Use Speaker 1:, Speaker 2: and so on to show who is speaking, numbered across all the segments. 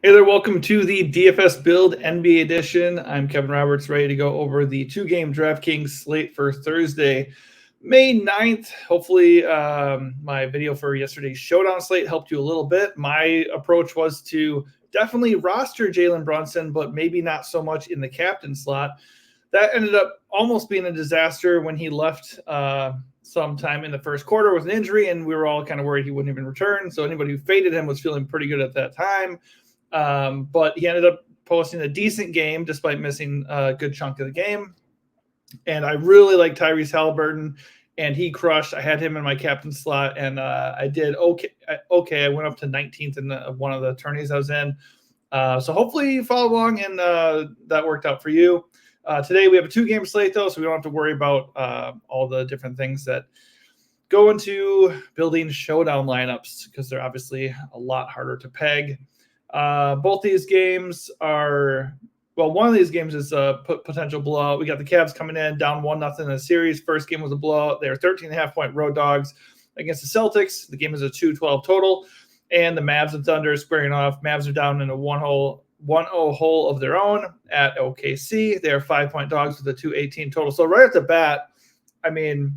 Speaker 1: Hey there, welcome to the DFS Build NBA edition. I'm Kevin Roberts, ready to go over the two-game DraftKings slate for Thursday, May 9th. Hopefully, my video for yesterday's showdown slate helped you a little bit. My approach was to definitely roster Jalen Brunson, but maybe not so much in the captain slot. That ended up almost being a disaster when he left sometime in the first quarter with an injury, and we were all kind of worried he wouldn't even return. So anybody who faded him was feeling pretty good at that time. But he ended up posting a decent game despite missing a good chunk of the game. And I really like Tyrese Halliburton, and he crushed. I had him in my captain slot, and I did okay. I went up to 19th in one of the tourneys I was in. So hopefully you follow along, and that worked out for you. Today we have a two-game slate, though, so we don't have to worry about all the different things that go into building showdown lineups because they're obviously a lot harder to peg. Both these games are, well, one of these games is a potential blowout. We got the Cavs coming in down 1-0 in the series. First game was a blowout. They were 13.5-point road dogs against the Celtics. The game is a 2-12 total. And the Mavs and Thunder squaring off. Mavs are down in a 1-0 hole of their own at OKC. They are 5-point dogs with a 218 total. So right off the bat, I mean,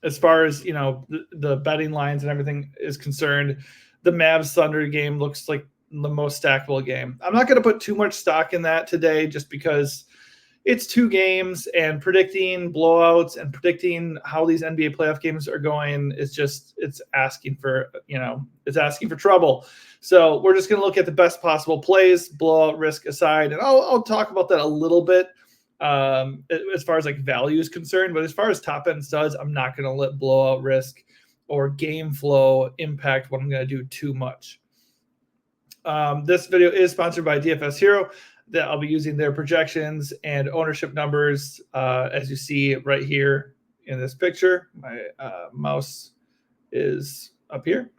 Speaker 1: as far as, you know, the betting lines and everything is concerned, the Mavs Thunder game looks like the most stackable game. I'm not going to put too much stock in that today just because it's two games, and predicting blowouts and predicting how these NBA playoff games are going is just, it's asking for trouble. So we're just going to look at the best possible plays, blowout risk aside, and I'll talk about that a little bit as far as like value is concerned. But as far as top end studs, I'm not going to let blowout risk or game flow impact what I'm going to do too much. This video is sponsored by DFS Hero. That I'll be using their projections and ownership numbers, as you see right here in this picture. My mouse is up here.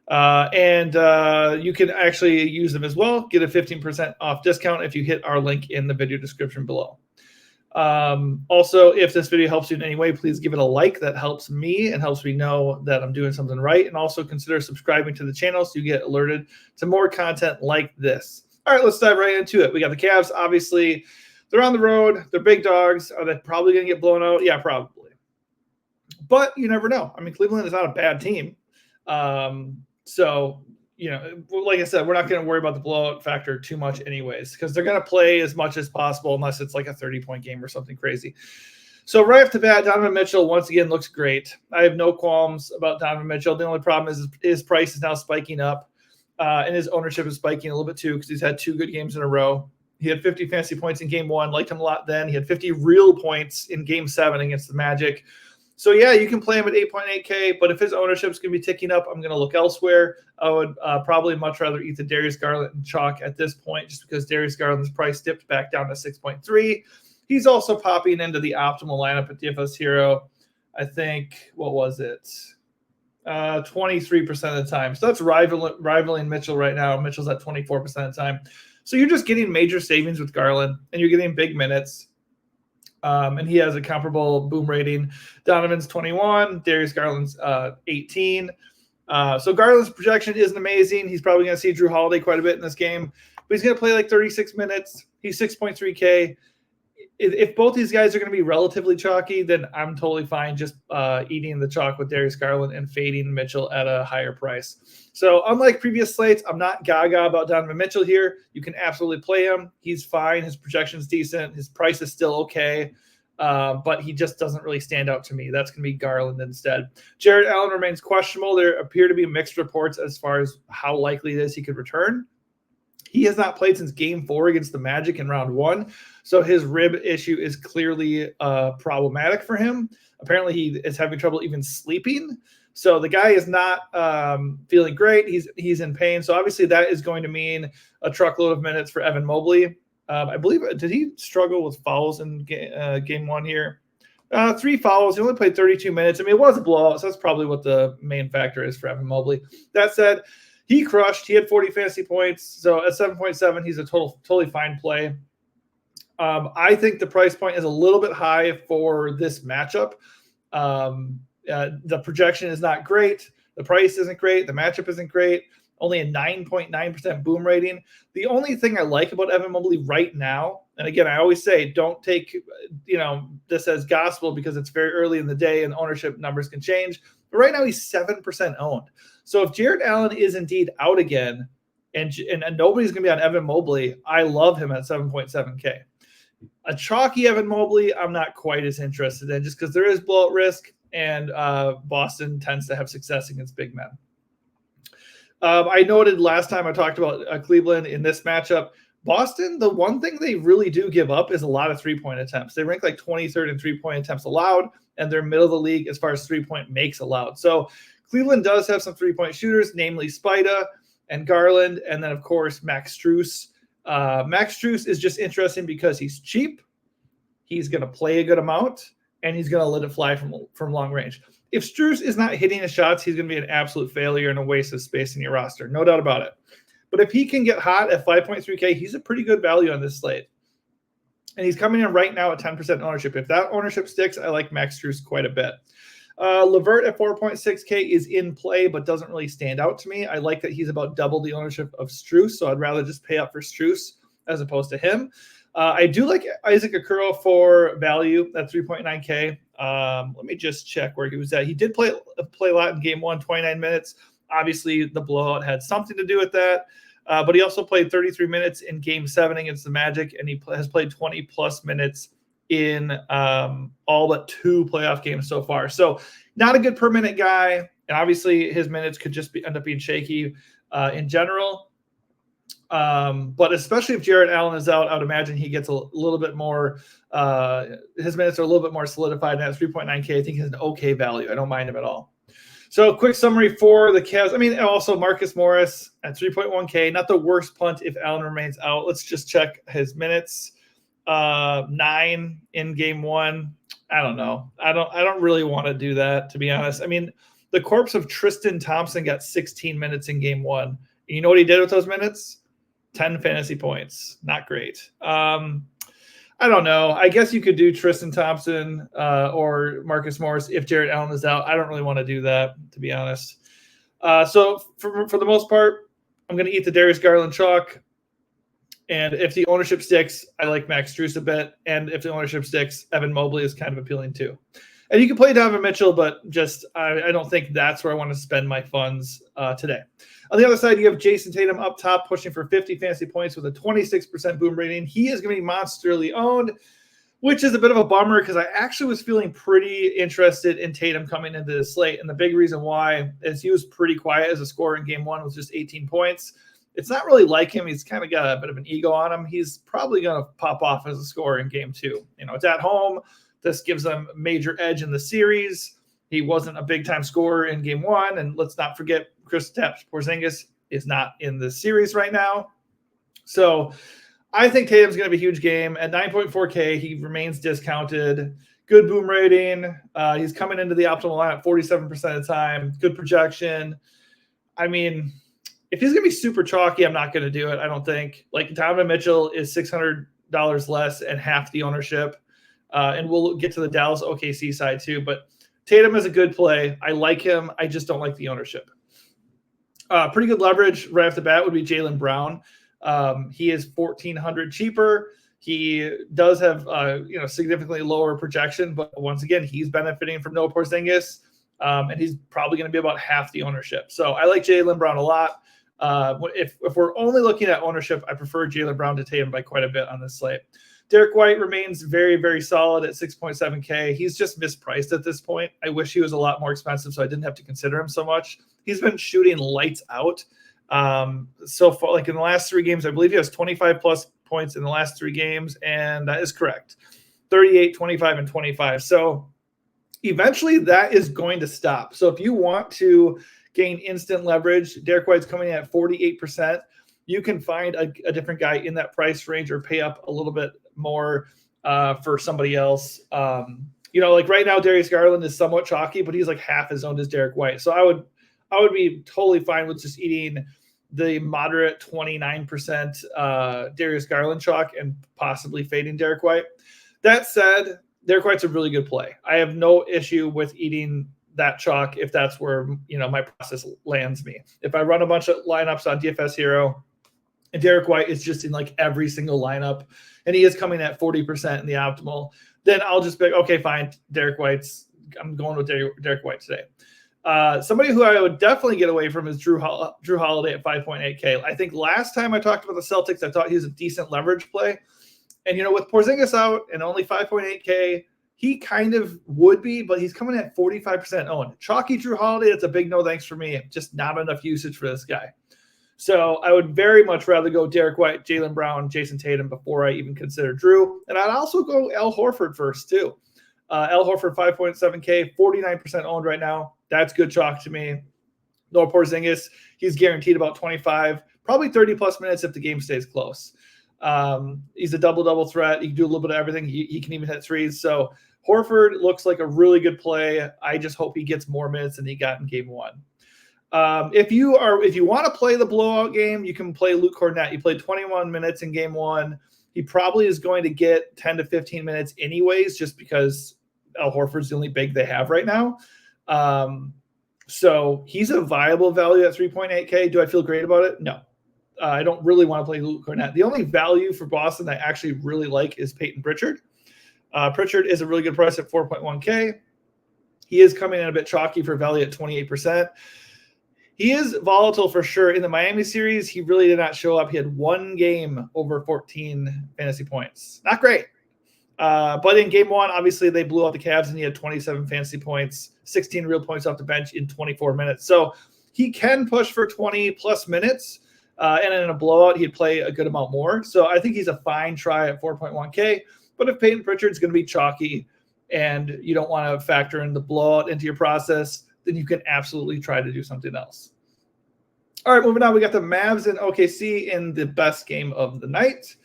Speaker 1: And you can actually use them as well. Get a 15% off discount if you hit our link in the video description below. Also, if this video helps you in any way, please give it a like. That helps me and helps me know that I'm doing something right. And also consider subscribing to the channel so you get alerted to more content like this. All right, let's dive right into it. We got the Cavs. Obviously, they're on the road. They're big dogs. Are they probably going to get blown out? Yeah, probably. But you never know. I mean, Cleveland is not a bad team. So, you know, like I said, we're not going to worry about the blowout factor too much anyways, because they're going to play as much as possible unless it's like a 30-point game or something crazy. So right off the bat, Donovan Mitchell once again looks great. I have no qualms about Donovan Mitchell. The only problem is his price is now spiking up, and his ownership is spiking a little bit too because he's had two good games in a row. He had 50 fantasy points in game one, liked him a lot then. He had 50 real points in game 7 against the Magic. So, yeah, you can play him at 8.8K, but if his ownership is going to be ticking up, I'm going to look elsewhere. I would probably much rather eat the Darius Garland and chalk at this point just because Darius Garland's price dipped back down to 6.3. He's also popping into the optimal lineup at DFS Hero. I think, what was it? 23% of the time. So that's rivaling Mitchell right now. Mitchell's at 24% of the time. So you're just getting major savings with Garland, and you're getting big minutes. And he has a comparable boom rating. Donovan's 21, Darius Garland's 18. So Garland's projection isn't amazing. He's probably going to see Drew Holiday quite a bit in this game, but he's going to play like 36 minutes. He's 6.3K. If both these guys are going to be relatively chalky, then I'm totally fine just eating the chalk with Darius Garland and fading Mitchell at a higher price. So unlike previous slates, I'm not gaga about Donovan Mitchell here. You can absolutely play him. He's fine. His projection's decent. His price is still okay, but he just doesn't really stand out to me. That's going to be Garland instead. Jared Allen remains questionable. There appear to be mixed reports as far as how likely it is he could return. He has not played since game 4 against the Magic in round 1. So his rib issue is clearly problematic for him. Apparently he is having trouble even sleeping. So the guy is not feeling great. He's in pain. So obviously that is going to mean a truckload of minutes for Evan Mobley. I believe, did he struggle with fouls in game 1 here? 3 fouls. He only played 32 minutes. I mean, it was a blowout, so that's probably what the main factor is for Evan Mobley. That said, he crushed. He had 40 fantasy points. So at 7.7, he's a totally fine play. I think the price point is a little bit high for this matchup. The projection is not great. The price isn't great. The matchup isn't great. only a 9.9% boom rating. The only thing I like about Evan Mobley right now, and again, I always say don't take this as gospel because it's very early in the day and ownership numbers can change. But right now he's 7% owned. So if Jared Allen is indeed out again and nobody's going to be on Evan Mobley, I love him at 7.7K. A chalky Evan Mobley, I'm not quite as interested in just because there is blowout risk and Boston tends to have success against big men. I noted last time I talked about Cleveland in this matchup, Boston, the one thing they really do give up is a lot of three-point attempts. They rank like 23rd in three-point attempts allowed, and they're middle of the league as far as three-point makes allowed. So Cleveland does have some three-point shooters, namely Spida and Garland, and then, of course, Max Strus. Max Strus is just interesting because he's cheap, he's going to play a good amount, and he's going to let it fly from long range. If Strus is not hitting his shots, he's going to be an absolute failure and a waste of space in your roster. No doubt about it. But if he can get hot at 5.3K, he's a pretty good value on this slate. And he's coming in right now at 10% ownership. If that ownership sticks, I like Max Strus quite a bit. LeVert at 4.6K is in play, but doesn't really stand out to me. I like that he's about double the ownership of Strus, so I'd rather just pay up for Strus as opposed to him. I do like Isaac Okoro for value at 3.9K. Let me just check where he was at. He did play a lot in game 1, 29 minutes. Obviously, the blowout had something to do with that. But he also played 33 minutes in game 7 against the Magic, and he has played 20-plus minutes in all but 2 playoff games so far. So not a good per-minute guy, and obviously his minutes could just end up being shaky in general. But especially if Jared Allen is out, I would imagine he gets a little bit more his minutes are a little bit more solidified, and at 3.9K, I think he's an okay value. I don't mind him at all. So quick summary for the Cavs. I mean, also Marcus Morris at 3.1K, not the worst punt if Allen remains out. Let's just check his minutes. 9 in game 1. I don't know. I don't really want to do that, to be honest. I mean, the corpse of Tristan Thompson got 16 minutes in game 1. And you know what he did with those minutes? 10 fantasy points. Not great. I don't know. I guess you could do Tristan Thompson or Marcus Morris if Jared Allen is out. I don't really want to do that, to be honest. So for the most part, I'm going to eat the Darius Garland chalk. And if the ownership sticks, I like Max Strus a bit. And if the ownership sticks, Evan Mobley is kind of appealing too. And you can play Donovan Mitchell, but just I don't think that's where I want to spend my funds today. On the other side, you have Jason Tatum up top pushing for 50 fantasy points with a 26% boom rating. He is going to be monsterly owned, which is a bit of a bummer because I actually was feeling pretty interested in Tatum coming into the slate. And the big reason why is he was pretty quiet as a scorer in game 1 with just 18 points. It's not really like him. He's kind of got a bit of an ego on him. He's probably going to pop off as a scorer in game 2. It's at home. This gives them a major edge in the series. He wasn't a big-time scorer in game 1. And let's not forget, Kristaps Porzingis is not in the series right now. So I think Tatum's going to be a huge game. At 9.4K, he remains discounted. Good boom rating. He's coming into the optimal line at 47% of the time. Good projection. I mean, if he's going to be super chalky, I'm not going to do it, I don't think. Like, Donovan Mitchell is $600 less and half the ownership. And we'll get to the Dallas OKC side too. But Tatum is a good play. I like him. I just don't like the ownership. Pretty good leverage right off the bat would be Jaylen Brown. He is $1,400 cheaper. He does have significantly lower projection, but once again, he's benefiting from no Porzingis, and he's probably going to be about half the ownership. So I like Jaylen Brown a lot. If we're only looking at ownership, I prefer Jaylen Brown to Tatum by quite a bit on this slate. Derek White remains very, very solid at 6.7K. He's just mispriced at this point. I wish he was a lot more expensive so I didn't have to consider him so much. He's been shooting lights out. So far, like in the last 3 games, I believe he has 25-plus points in the last 3 games, and that is correct. 38, 25, and 25. So eventually that is going to stop. So if you want to gain instant leverage, Derek White's coming in at 48%. You can find a different guy in that price range or pay up a little bit more for somebody else. Like right now, Darius Garland is somewhat chalky, but he's like half as owned as Derek White. So I would be totally fine with just eating the moderate 29% Darius Garland chalk and possibly fading Derek White. That said, Derek White's a really good play. I have no issue with eating that chalk if that's where, my process lands me. If I run a bunch of lineups on DFS Hero and Derek White is just in like every single lineup and he is coming at 40% in the optimal, then I'll just be like, okay, fine, I'm going with Derek White today. Somebody who I would definitely get away from is Drew Holiday at 5.8K. I think last time I talked about the Celtics, I thought he was a decent leverage play. And, with Porzingis out and only 5.8K, he kind of would be, but he's coming at 45% owned. Chalky Drew Holiday, that's a big no thanks for me. Just not enough usage for this guy. So I would very much rather go Derek White, Jaylen Brown, Jason Tatum before I even consider Drew. And I'd also go Al Horford first, too. Al Horford, 5.7K, 49% owned right now. That's good chalk to me. No Porzingis, he's guaranteed about 25, probably 30-plus minutes if the game stays close. He's a double-double threat. He can do a little bit of everything. He can even hit threes. So Horford looks like a really good play. I just hope he gets more minutes than he got in game one. If you want to play the blowout game, you can play Luke Cornett. He played 21 minutes in game one. He probably is going to get 10 to 15 minutes anyways, just because Al Horford's the only big they have right now. So he's a viable value at 3.8K. Do I feel great about it? No. I don't really want to play Luke Cornett. The only value for Boston I actually really like is Peyton Pritchard. Pritchard is a really good price at 4.1K. He is coming in a bit chalky for value at 28%. He is volatile for sure. In the Miami series, he really did not show up. He had one game over 14 fantasy points. Not great. But in game one, obviously, they blew out the Cavs and he had 27 fantasy points, 16 real points off the bench in 24 minutes. So he can push for 20-plus minutes. And in a blowout, he'd play a good amount more. So I think he's a fine try at 4.1K. But if Peyton Pritchard's going to be chalky and you don't want to factor in the blowout into your process, then you can absolutely try to do something else. All right, moving on. We got the Mavs and OKC in the best game of the night.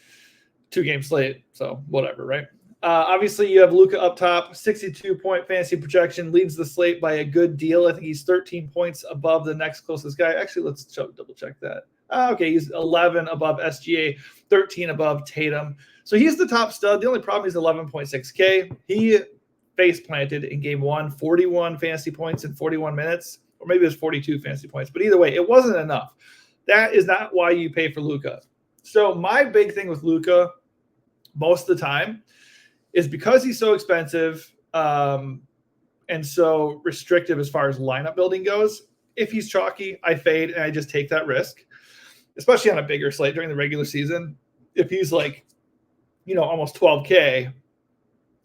Speaker 1: 2-game slate, so whatever, right? Obviously, you have Luka up top, 62-point fantasy projection, leads the slate by a good deal. I think he's 13 points above the next closest guy. Actually, let's double check that. Okay, he's 11 above SGA, 13 above Tatum. So he's the top stud. The only problem is 11.6K. He face planted in game one, 41 fantasy points in 41 minutes, or maybe it was 42 fantasy points. But either way, it wasn't enough. That is not why you pay for Luka. So my big thing with Luka most of the time is because he's so expensive and so restrictive as far as lineup building goes. If he's chalky, I fade and I just take that risk, especially on a bigger slate during the regular season. If he's like, almost 12K,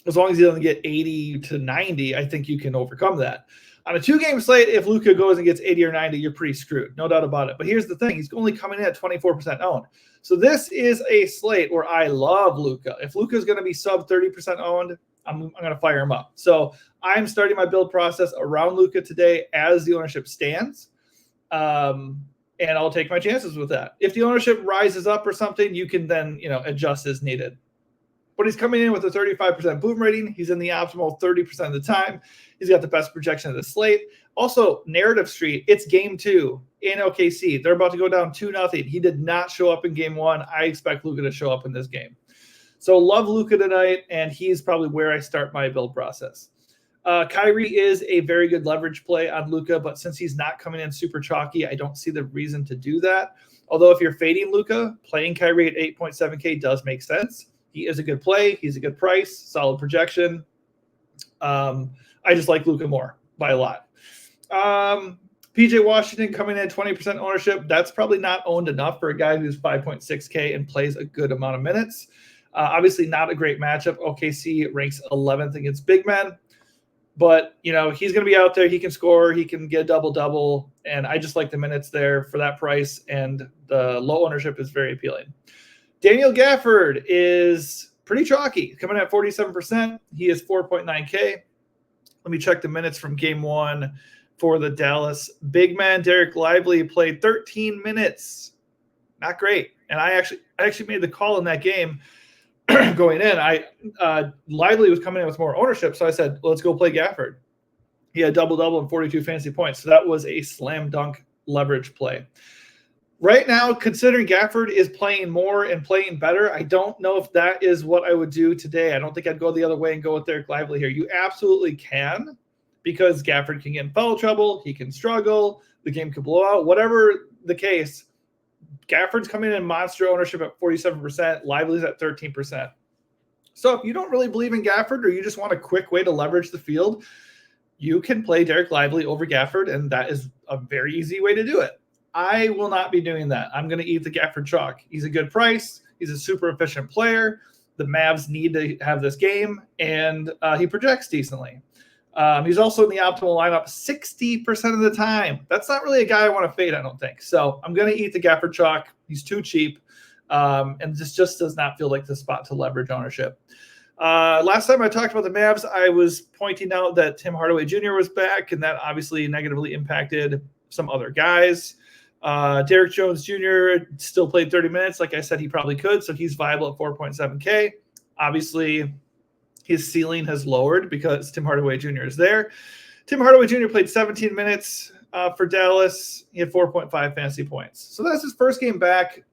Speaker 1: as long as he doesn't get 80 to 90, I think you can overcome that. On a 2-game slate, if Luka goes and gets 80 or 90, you're pretty screwed. No doubt about it. But here's the thing. He's only coming in at 24% owned. So this is a slate where I love Luka. If Luka is going to be sub 30% owned, I'm going to fire him up. So I'm starting my build process around Luka today as the ownership stands. And I'll take my chances with that. If the ownership rises up or something, you can then, adjust as needed. But he's coming in with a 35% boom rating. He's in the optimal 30% of the time. He's got the best projection of the slate. Also, Narrative Street, it's game 2 in OKC. They're about to go down 2-0. He did not show up in game 1. I expect Luka to show up in this game. So love Luka tonight, and he's probably where I start my build process. Kyrie is a very good leverage play on Luka, but since he's not coming in super chalky, I don't see the reason to do that. Although if you're fading Luka, playing Kyrie at 8.7K does make sense. He is a good play. He's a good price, solid projection. I just like Luka more by a lot. PJ Washington coming in at 20% ownership. That's probably not owned enough for a guy who's 5.6K and plays a good amount of minutes. Obviously not a great matchup. OKC ranks 11th against big men. But, he's going to be out there. He can score. He can get a double-double. And I just like the minutes there for that price. And the low ownership is very appealing. Daniel Gafford is pretty chalky, coming at 47%. He is 4.9K. Let me check the minutes from game 1 for the Dallas big man. Derek Lively played 13 minutes. Not great. And I actually made the call in that game going in. Lively was coming in with more ownership, so I said, let's go play Gafford. He had double-double and 42 fantasy points. So that was a slam dunk leverage play. Right now, considering Gafford is playing more and playing better, I don't know if that is what I would do today. I don't think I'd go the other way and go with Derek Lively here. You absolutely can, because Gafford can get in foul trouble. He can struggle. The game could blow out. Whatever the case, Gafford's coming in monster ownership at 47%. Lively's at 13%. So if you don't really believe in Gafford or you just want a quick way to leverage the field, you can play Derek Lively over Gafford, and that is a very easy way to do it. I will not be doing that. I'm going to eat the Gafford chalk. He's a good price. He's a super efficient player. The Mavs need to have this game, and he projects decently. He's also in the optimal lineup 60% of the time. That's not really a guy I want to fade, I don't think. So I'm going to eat the Gafford chalk. He's too cheap, and this just does not feel like the spot to leverage ownership. Last time I talked about the Mavs, I was pointing out that Tim Hardaway Jr. was back, and that obviously negatively impacted some other guys. Derek Jones Jr. still played 30 minutes. Like I said, he probably could, so he's viable at 4.7K. Obviously, his ceiling has lowered because Tim Hardaway Jr. is there. Tim Hardaway Jr. played 17 minutes for Dallas. He had 4.5 fantasy points. So that's his first game back.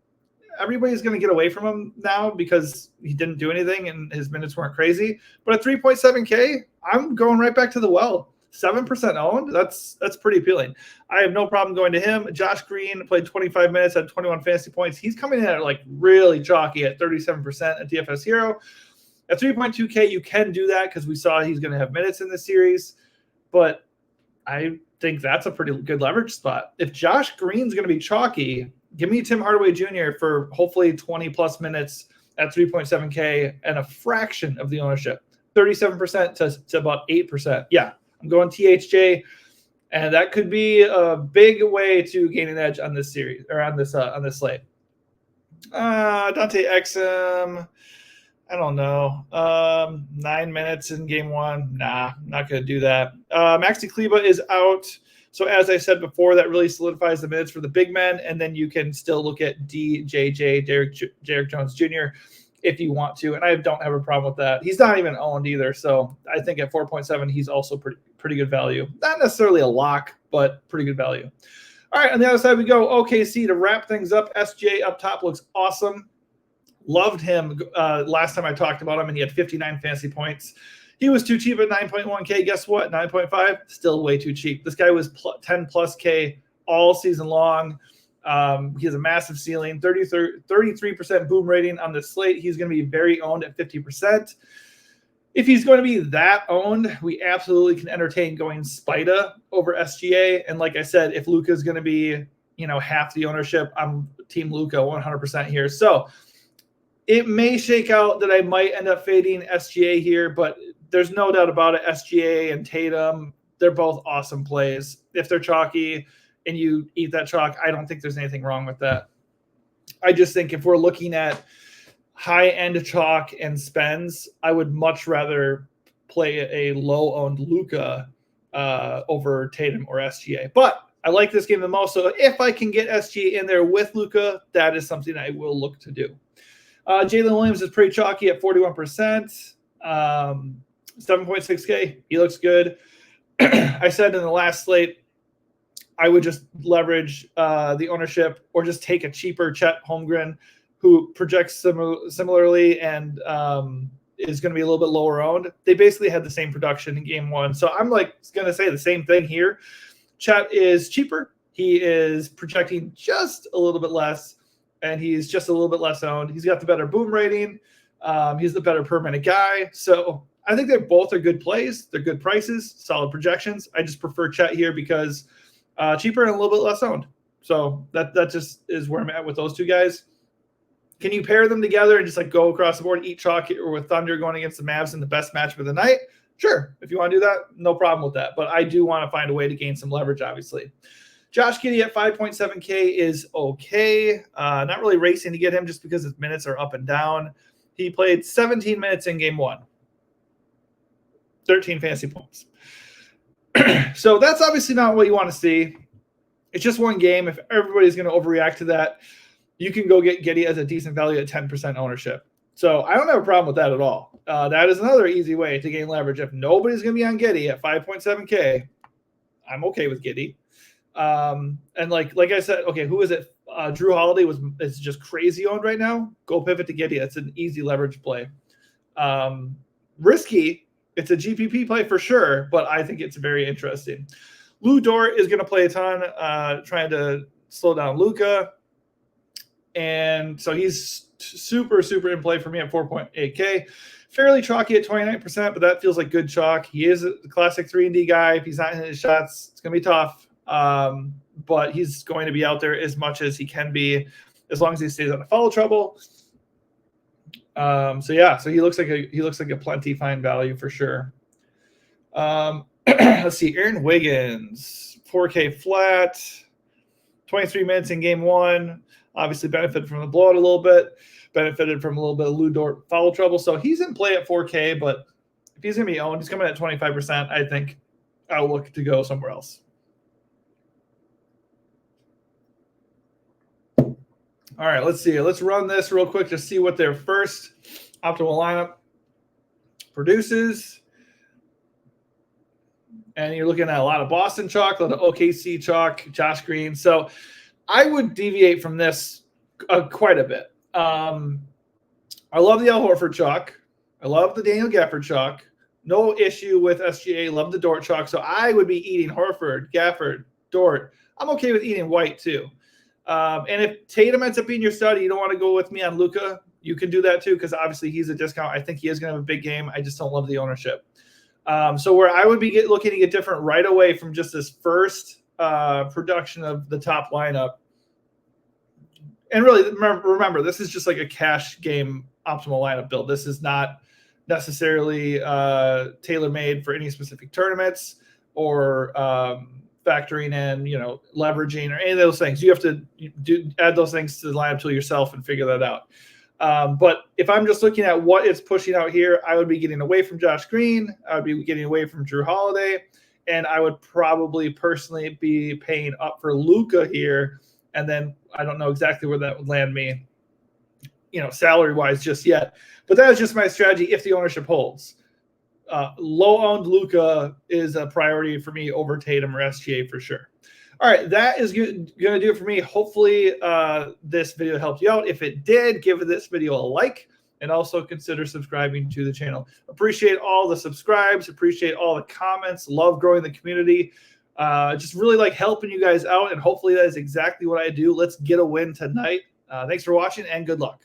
Speaker 1: Everybody's going to get away from him now because he didn't do anything and his minutes weren't crazy. But at 3.7K, I'm going right back to the well. 7% owned, that's pretty appealing. I have no problem going to him. Josh Green played 25 minutes at 21 fantasy points. He's coming in at like really chalky at 37% at DFS Hero. At 3.2K, you can do that because we saw he's going to have minutes in this series. But I think that's a pretty good leverage spot. If Josh Green's going to be chalky, give me Tim Hardaway Jr. for hopefully 20-plus minutes at 3.7K and a fraction of the ownership, 37% to about 8%. Yeah, I'm going THJ, and that could be a big way to gain an edge on this series or on this slate. Dante Exum, I don't know. 9 minutes in game one. Nah, I'm not going to do that. Maxi Kleba is out. So as I said before, that really solidifies the minutes for the big men, and then you can still look at DJJ, Derek Jones Jr., if you want to, and I don't have a problem with that. He's not even owned either, so I think at 4.7, he's also pretty good value. Not necessarily a lock, but pretty good value. All right, on the other side we go. OKC to wrap things up. SJ up top looks awesome. Loved him last time I talked about him, and he had 59 fantasy points. He was too cheap at 9.1K. Guess what? 9.5, still way too cheap. This guy was 10+ K all season long. He has a massive ceiling, 33% boom rating on the slate. He's going to be very owned at 50%. If he's going to be that owned, we absolutely can entertain going Spida over SGA. And like I said, if Luka is going to be, half the ownership, I'm team Luka 100% here. So it may shake out that I might end up fading SGA here, but there's no doubt about it. SGA and Tatum, they're both awesome plays. If they're chalky and you eat that chalk, I don't think there's anything wrong with that. I just think if we're looking at high-end chalk and spends, I would much rather play a low-owned Luka over Tatum or SGA. But I like this game the most, so if I can get SGA in there with Luka, that is something I will look to do. Jalen Williams is pretty chalky at 41%. 7.6K, he looks good. I said in the last slate, I would just leverage the ownership or just take a cheaper Chet Holmgren who projects similarly and is going to be a little bit lower owned. They basically had the same production in game one. So I'm going to say the same thing here. Chet is cheaper. He is projecting just a little bit less, and he's just a little bit less owned. He's got the better boom rating. He's the better per minute guy. So I think they both are good plays. They're good prices, solid projections. I just prefer Chet here because cheaper and a little bit less owned. So that just is where I'm at with those two guys. Can you pair them together and just go across the board, eat chalk, or with Thunder going against the Mavs in the best matchup of the night? Sure. If you want to do that, no problem with that. But I do want to find a way to gain some leverage, obviously. Josh Giddey at 5.7K is okay. Not really racing to get him just because his minutes are up and down. He played 17 minutes in game one. 13 fantasy points. So that's obviously not what you want to see. It's just one game. If everybody's going to overreact to that, you can go get Giddey as a decent value at 10% ownership. So I don't have a problem with that at all. That is another easy way to gain leverage. If nobody's going to be on Giddey at 5.7K, I'm okay with Giddey. And like I said, okay, who is it? Drew Holiday is just crazy owned right now. Go pivot to Giddey. That's an easy leverage play. Risky, it's a GPP play for sure, but I think it's very interesting. Lou Dort is going to play a ton, trying to slow down Luka. And so he's super in play for me at 4.8K. Fairly chalky at 29%, but that feels like good chalk. He is a classic 3-and-D guy. If he's not hitting his shots, it's going to be tough. But he's going to be out there as much as he can be, as long as he stays out of foul trouble. So he looks like a plenty fine value for sure. Let's see, Aaron Wiggins, 4K flat, 23 minutes in game 1. Obviously benefited from the blowout a little bit, benefited from a little bit of Lou Dort foul trouble. So he's in play at 4K, but if he's going to be owned, he's coming at 25%. I think I'll look to go somewhere else. All right, let's see. Let's run this real quick to see what their first optimal lineup produces. And you're looking at a lot of Boston chalk, a lot of OKC chalk, Josh Green. So I would deviate from this quite a bit. I love the Al Horford chalk. I love the Daniel Gafford chalk. No issue with SGA. Love the Dort chalk. So I would be eating Horford, Gafford, Dort. I'm okay with eating White too. And if Tatum ends up being your stud, you don't want to go with me on Luka, you can do that too, because obviously he's a discount. I think he is going to have a big game. I just don't love the ownership. So where I would be looking to get different right away from just this first production of the top lineup. And really, remember, this is just like a cash game optimal lineup build. This is not necessarily tailor-made for any specific tournaments or factoring in, leveraging or any of those things. You have to add those things to the lineup tool yourself and figure that out. But if I'm just looking at what it's pushing out here, I would be getting away from Josh Green. I would be getting away from Drew Holiday. And I would probably personally be paying up for Luka here. And then I don't know exactly where that would land me, salary-wise just yet. But that is just my strategy if the ownership holds. Low-owned Luka is a priority for me over Tatum or SGA for sure. All right, that is going to do it for me. Hopefully this video helped you out. If it did, give this video a like and also consider subscribing to the channel. Appreciate all the subscribes. Appreciate all the comments. Love growing the community. Just really like helping you guys out, and hopefully that is exactly what I do. Let's get a win tonight. Thanks for watching, and good luck.